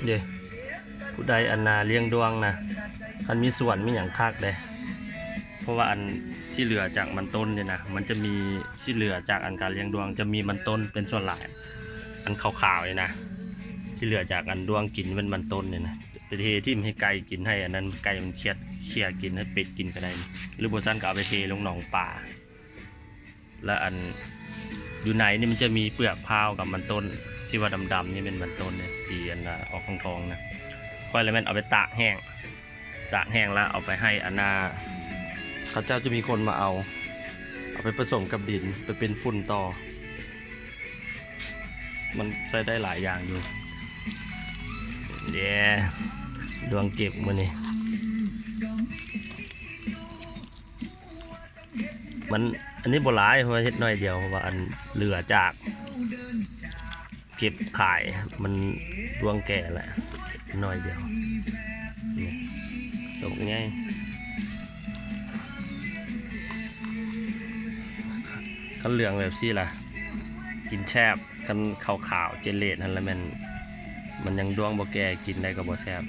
เด้ผู้ใดอันนาเลี้ยงดวงนะคันมีส่วนมีอย่างคักเด้เพราะว่าอันที่เหลือจากมันต้นเนี่ยนะมันจะมีที่เหลือจากอันการเลี้ยงดวงจะมีมันต้นเป็นส่วนหลายอันขาวๆเนี่ยนะที่เหลือจากอันดวงกินเป็นมันต้นเนี่ยนะไปเทที่มันให้ไก่กินให้อันนั้นไก่มันเคลียกินให้เป็ดกินก็ได้หรือโบซันก็เอาไปเทลงหนองป่าและอันอยู่ไหนนี่มันจะมีเปลือกพร้าวกับมันต้นที่ว่าดำๆนี่เป็นมันต้นเนี่ยสีอันออกทองๆนะค่อยเลยแม่นเอาไปตากแห้งแล้วเอาไปให้อันนาเขาเจ้าจะมีคนมาเอาไปผสมกับดินไปเป็นฝุ่นต่อมันใช้ได้หลายอย่างอยู่เดี๋ยวดวงเก็บมือนี่มันอันนี้โบราณเพราะว่าเฮ็ดน้อยเดียวเพราะว่าอันเหลือจากเก็บขายมันดวงแก่แหละน้อยเดียวตกง่ายขันเหลืองแบบซี่ล่ะกินแซ่บขันขาวๆเจลเลตนั่นแหละมันยังดวงบ่แก่กินได้ก็บ่แซ่บ